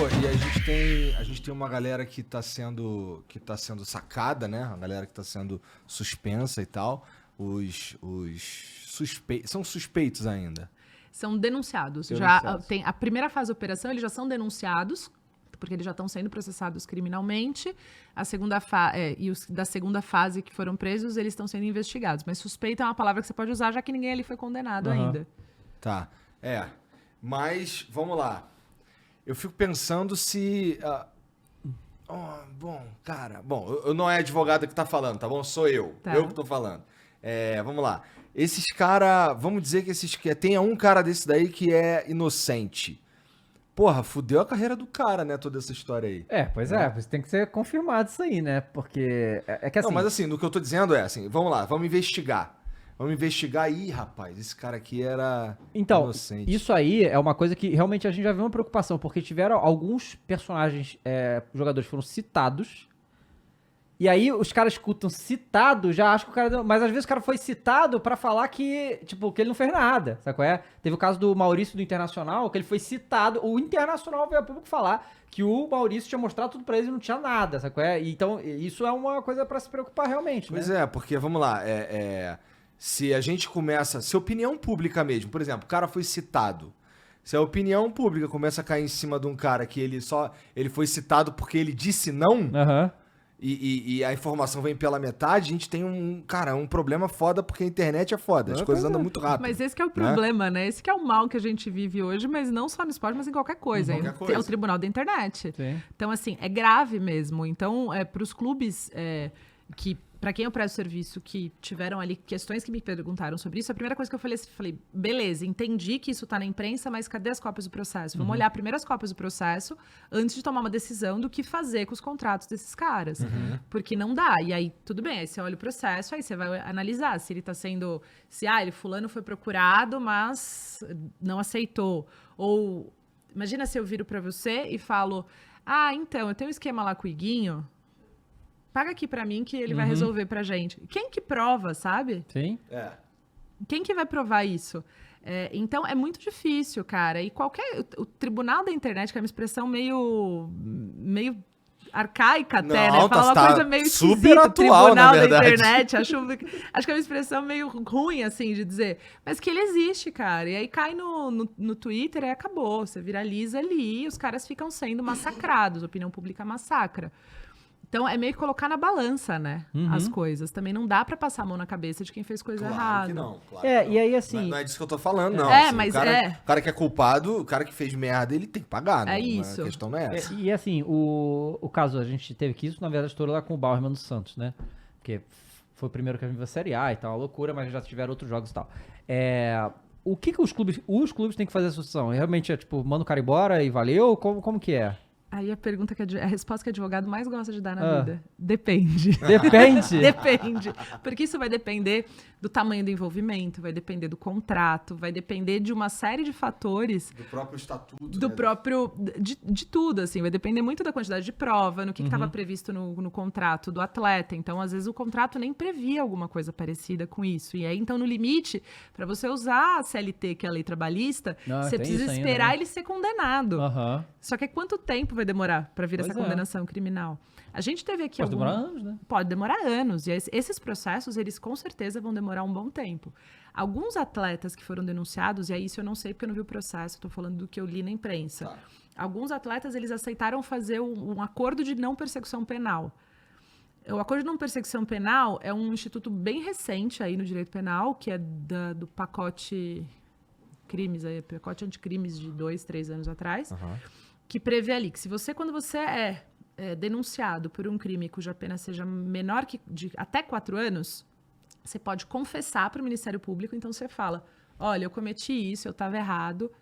Pô, e a gente tem uma galera que tá sendo sacada, né? Uma galera que tá sendo suspensa e tal. Os suspeitos, são suspeitos ainda. São denunciados. Denunciados. Já tem a primeira fase da operação, eles já são denunciados, porque eles já estão sendo processados criminalmente. A segunda e os da segunda fase que foram presos, eles estão sendo investigados. Mas suspeito é uma palavra que você pode usar, já que ninguém ali foi condenado ainda. Tá. Mas, vamos lá. Eu fico pensando se... eu não é advogado que tá falando, tá bom? Sou eu. Tá. Eu que tô falando. Vamos lá. Esses caras... Vamos dizer que tenha um cara desse daí que é inocente. Porra, fudeu a carreira do cara, né? Toda essa história aí. Pois é. Você tem que ser confirmado isso aí, né? Porque é que assim... Não, mas assim, no que eu tô dizendo é assim, vamos lá, vamos investigar. Ih, rapaz, esse cara aqui era inocente. Isso aí é uma coisa que realmente a gente já viu uma preocupação, porque tiveram alguns personagens, jogadores foram citados, e aí os caras escutam citado, já acham que o cara... Mas às vezes o cara foi citado pra falar que, tipo, que ele não fez nada, sabe qual é? Teve o caso do Maurício do Internacional, que ele foi citado, o Internacional veio a público falar que o Maurício tinha mostrado tudo pra eles e não tinha nada, sabe qual é? Então isso é uma coisa pra se preocupar realmente, Pois né? porque, vamos lá, se a gente começa... Se a opinião pública mesmo, por exemplo, o cara foi citado. Se a opinião pública começa a cair em cima de um cara que ele foi citado porque ele disse não, e a informação vem pela metade, a gente tem um problema foda, porque a internet é foda. As coisas andam muito rápido. Mas esse que é o problema, né? Esse que é o mal que a gente vive hoje, mas não só no esporte, mas em qualquer coisa. É o tribunal da internet. Sim. Então, assim, é grave mesmo. Então, para os clubes para quem eu presto serviço, que tiveram ali questões que me perguntaram sobre isso, a primeira coisa que eu falei, beleza, entendi que isso tá na imprensa, mas cadê as cópias do processo? Vamos olhar primeiro as cópias do processo antes de tomar uma decisão do que fazer com os contratos desses caras. Porque não dá. E aí, tudo bem, aí você olha o processo, aí você vai analisar se ele tá sendo... fulano foi procurado, mas não aceitou. Ou, imagina se eu viro pra você e falo, então, eu tenho um esquema lá com o Iguinho, paga aqui pra mim que ele vai resolver pra gente. Quem que prova, sabe? Sim. Quem que vai provar isso? Então, é muito difícil, cara. E o tribunal da internet, que é uma expressão meio arcaica até, né? Fala uma coisa meio super esquisita, atual, tribunal na da verdade. internet. Acho que é uma expressão meio ruim, assim, de dizer. Mas que ele existe, cara. E aí cai no Twitter e acabou. Você viraliza ali e os caras ficam sendo massacrados. A opinião pública massacra. Então, é meio que colocar na balança, né, as coisas. Também não dá pra passar a mão na cabeça de quem fez coisa errada. Que não, claro É, que não. e aí, assim- Não é disso que eu tô falando, não. Mas o cara que é culpado, o cara que fez merda, ele tem que pagar, né? isso. A questão não é essa. E assim, o caso, a gente teve que isso, na verdade, estourou lá com o Bauerman do Santos, né? Porque foi o primeiro que a gente viu a Série A e tal, uma loucura, mas já tiveram outros jogos e tal. O que os clubes têm que fazer essa situação? Realmente é tipo, manda o cara embora e valeu? Como que é? Aí a resposta que o advogado mais gosta de dar na vida. Depende. Depende? Depende. Porque isso vai depender do tamanho do envolvimento, vai depender do contrato, vai depender de uma série de fatores. Do próprio estatuto. De tudo, assim. Vai depender muito da quantidade de prova, no que estava previsto no contrato do atleta. Então, às vezes, o contrato nem previa alguma coisa parecida com isso. E aí, então, no limite, para você usar a CLT, que é a lei trabalhista, você precisa esperar ainda, né? ele ser condenado. Só que quanto tempo vai demorar para vir essa condenação criminal? A gente teve aqui Pode demorar anos, né? Pode demorar anos. E esses processos, eles com certeza vão demorar um bom tempo. Alguns atletas que foram denunciados, e aí isso eu não sei porque eu não vi o processo, estou falando do que eu li na imprensa. Tá. Alguns atletas, eles aceitaram fazer um acordo de não persecução penal. O acordo de não persecução penal é um instituto bem recente aí no direito penal, que é do pacote crimes, pacote anticrimes de 2, 3 anos atrás, que prevê ali que quando você é denunciado por um crime cuja pena seja menor que de até 4 anos, você pode confessar para o Ministério Público. Então você fala, olha, eu cometi isso, eu estava errado,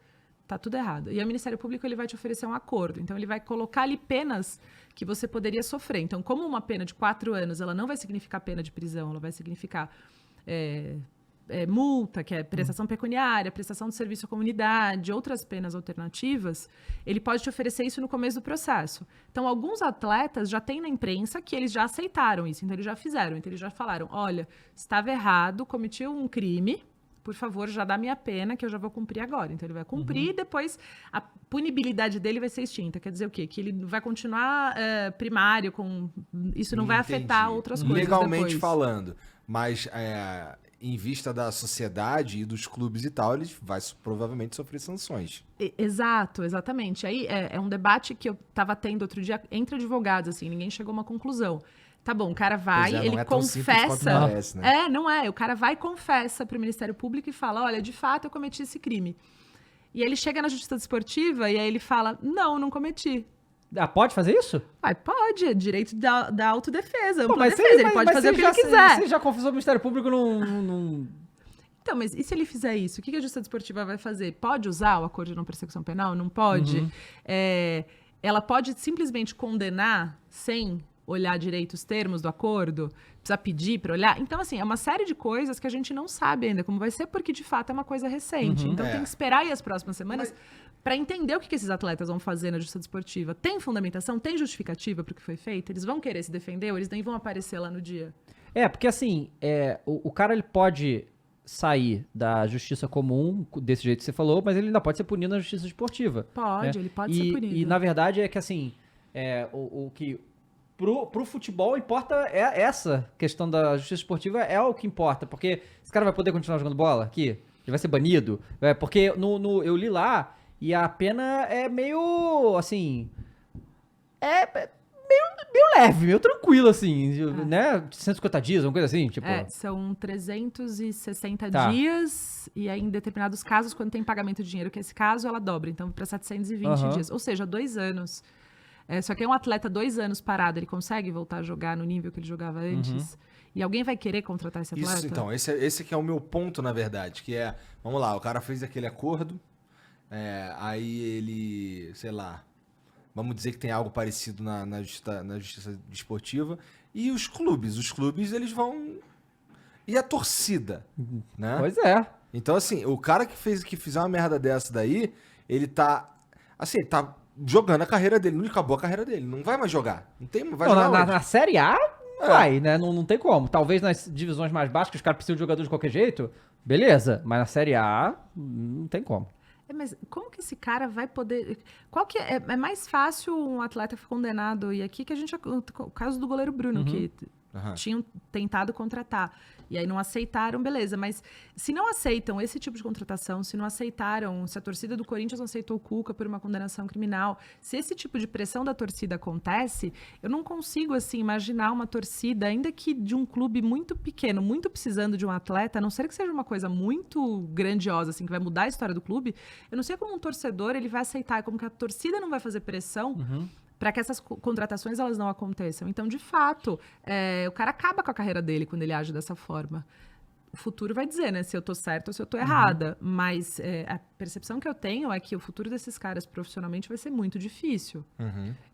tá tudo errado. E o Ministério Público ele vai te oferecer um acordo. Então ele vai colocar ali penas que você poderia sofrer. Então, como uma pena de 4 anos, ela não vai significar pena de prisão, ela vai significar multa, que é prestação pecuniária, prestação de serviço à comunidade, outras penas alternativas, ele pode te oferecer isso no começo do processo. Então, alguns atletas já têm na imprensa que eles já aceitaram isso, então eles já fizeram, então eles já falaram, olha, estava errado, cometi um crime, por favor, já dá minha pena, que eu já vou cumprir agora. Então, ele vai cumprir e depois a punibilidade dele vai ser extinta. Quer dizer o quê? Que ele vai continuar primário, isso não vai afetar Entendi. outras coisas Legalmente depois. falando, mas em vista da sociedade e dos clubes e tal, ele vai provavelmente sofrer sanções. Exato, exatamente. Aí é um debate que eu tava tendo outro dia entre advogados, assim, ninguém chegou a uma conclusão. Tá bom, o cara vai, Pois é, ele não é tão simples quanto confessa. parece, né? Não é. O cara vai e confessa pro Ministério Público e fala: olha, de fato eu cometi esse crime. E aí ele chega na Justiça Desportiva e aí ele fala: não cometi. Ah, pode fazer isso? Pode, é direito da autodefesa, Pô, ampla defesa, ele pode fazer o que ele quiser. Você já confessou o Ministério Público num... Então, mas e se ele fizer isso? O que a Justiça Desportiva vai fazer? Pode usar o acordo de não persecução penal? Não pode? Ela pode simplesmente condenar sem olhar direito os termos do acordo? Precisa pedir para olhar? Então, assim, é uma série de coisas que a gente não sabe ainda como vai ser, porque de fato é uma coisa recente. Então tem que esperar aí as próximas semanas para entender o que esses atletas vão fazer na Justiça Desportiva. Tem fundamentação? Tem justificativa para o que foi feito? Eles vão querer se defender ou eles nem vão aparecer lá no dia? Porque assim, o cara ele pode sair da justiça comum, desse jeito que você falou, mas ele ainda pode ser punido na justiça esportiva. Pode, né? ele pode ser punido. E na verdade é que assim, o que pro futebol importa essa questão da justiça esportiva é o que importa, porque esse cara vai poder continuar jogando bola aqui? Ele vai ser banido? Porque eu li lá e a pena é meio, assim, meio leve, meio tranquilo, assim, né? 150 dias, uma coisa assim, tipo... São 360 Tá. dias e aí em determinados casos, quando tem pagamento de dinheiro, que é esse caso, ela dobra. Então, para 720 dias. Ou seja, 2 anos. Só que é um atleta 2 anos parado, ele consegue voltar a jogar no nível que ele jogava antes? E alguém vai querer contratar esse atleta? Isso, então, esse que é o meu ponto, na verdade, que é, vamos lá, o cara fez aquele acordo, aí ele, sei lá, vamos dizer que tem algo parecido na justiça desportiva, e os clubes eles vão, e a torcida, né? Pois é. Então, assim, o cara que fizer uma merda dessa daí, ele tá, assim, tá jogando a carreira dele, não acabou a carreira dele, não vai mais jogar, não vai jogar onde? Na Série A, vai, né? Não tem como. Talvez nas divisões mais baixas, que os caras precisam de jogador de qualquer jeito, beleza. Mas na Série A, não tem como. Mas como que esse cara vai poder... Qual que é mais fácil um atleta condenado, e aqui que a gente... O caso do goleiro Bruno, que tinham tentado contratar. E aí não aceitaram, beleza. Mas se não aceitam esse tipo de contratação, se não aceitaram, se a torcida do Corinthians não aceitou o Cuca por uma condenação criminal, se esse tipo de pressão da torcida acontece, eu não consigo, assim, imaginar uma torcida, ainda que de um clube muito pequeno, muito precisando de um atleta, a não ser que seja uma coisa muito grandiosa, assim, que vai mudar a história do clube, eu não sei como um torcedor ele vai aceitar, como que a torcida não vai fazer pressão para que essas contratações elas não aconteçam. Então, de fato, o cara acaba com a carreira dele quando ele age dessa forma. O futuro vai dizer, né, se eu tô certa ou se eu tô errada. Mas a percepção que eu tenho é que o futuro desses caras profissionalmente vai ser muito difícil.